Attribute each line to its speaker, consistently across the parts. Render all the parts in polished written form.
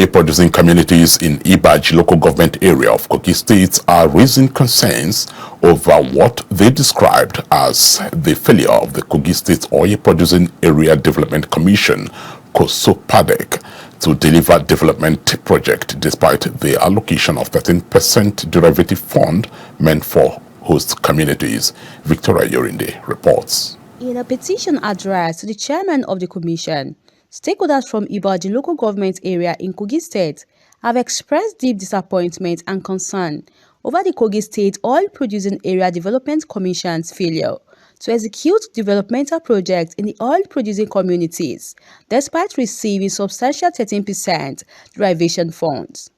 Speaker 1: oil-producing communities in Ibaji local government area of Kogi State are raising concerns over what they described as the failure of the Kogi State Oil-Producing Area Development Commission, Kosopadec'S, to deliver development project despite the allocation of 13% derivative fund meant for host communities. Victoria Ayorinde reports.
Speaker 2: In a petition addressed to the chairman of the commission, stakeholders from Ibaji local government area in Kogi State have expressed deep disappointment and concern over the Kogi State Oil Producing Area Development Commission's failure to execute developmental projects in the oil-producing communities, despite receiving substantial 13% derivation funds.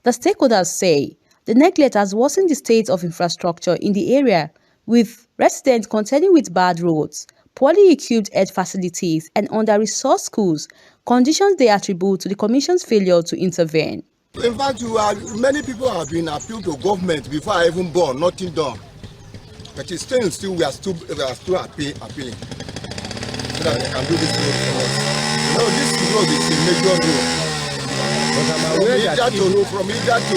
Speaker 2: The stakeholders say the neglect has worsened the state of infrastructure in the area, with residents contending with bad roads, poorly equipped health facilities, and under-resourced schools, conditions they attribute to the Commission's failure to intervene.
Speaker 3: In fact, many people have been appealed to government before I even born, nothing done. But it's still we are still appealing so that they can do this road for us. No, this road is a major road. From Ida to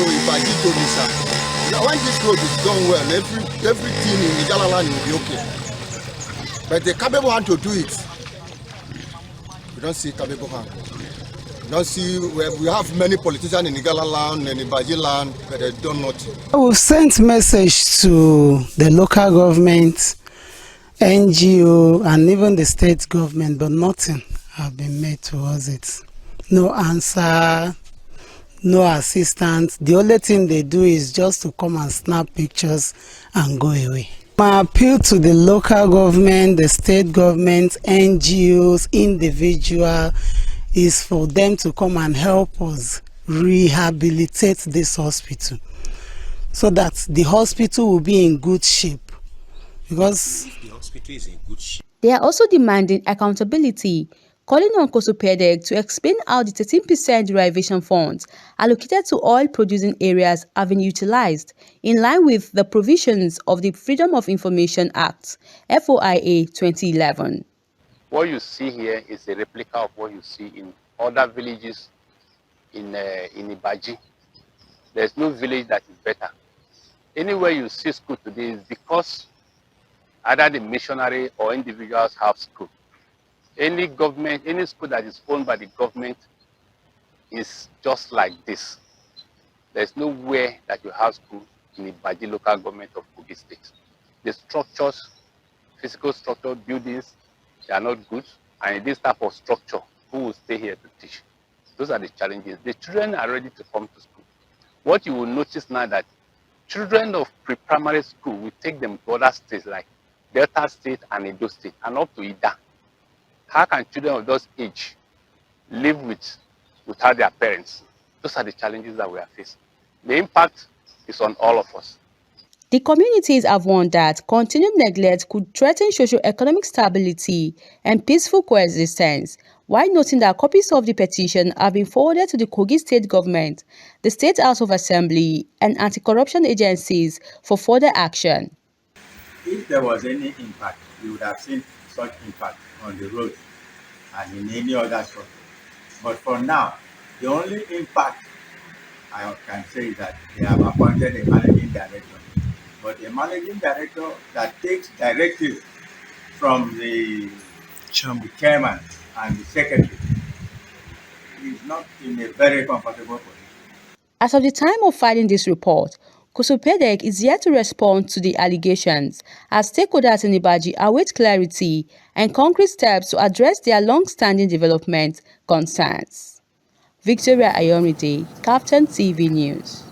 Speaker 3: Ibaji to Nisa. Now, when this road is done well, everything in the Galaland will be okay. But the capable hand to do it, we don't see capable hand. We don't see, we have many politicians in Igala land and Ibaji land, but they don't nothing.
Speaker 4: We've sent message to the local government, NGO, and even the state government, but nothing have been made towards it. No answer, no assistance. The only thing they do is just to come and snap pictures and go away. My appeal to the local government, the state government, NGOs, individual, is for them to come and help us rehabilitate this hospital so that the hospital will be in good shape. Because
Speaker 5: the hospital is in good shape.
Speaker 2: They are also demanding accountability, calling on Kosopadec'S to explain how the 13% derivation funds allocated to oil-producing areas have been utilized in line with the provisions of the Freedom of Information Act, FOIA 2011.
Speaker 6: What you see here is a replica of what you see in other villages in Ibaji. There's no village that is better. Anywhere you see school today is because either the missionary or individuals have school. Any school that is owned by the government is just like this. There's nowhere that you have school in Ibaji local government of Kogi State. The structures, physical structure, buildings, they are not good, and in this type of structure, who will stay here to teach? Those are the challenges. The children are ready to come to school. What you will notice now that children of pre-primary school, we take them to other states like Delta State and Edo State, and up to Ida. How can children of those age live without their parents? Those are the challenges that we are facing. The impact is on all of us.
Speaker 2: The communities have warned that continued neglect could threaten socio-economic stability and peaceful coexistence, while noting that copies of the petition have been forwarded to the Kogi State Government, the State House of Assembly, and anti-corruption agencies for further action.
Speaker 5: If there was any impact, you would have seen such impact on the road and in any other structure. But for now, the only impact I can say is that they have appointed a managing director. But a managing director that takes directive from the chairman and the secretary is not in a very comfortable position.
Speaker 2: As of the time of filing this report, Kosopadec'S is yet to respond to the allegations, as stakeholders in Ibaji await clarity and concrete steps to address their long-standing development concerns. Victoria Ayorinde, Captain TV News.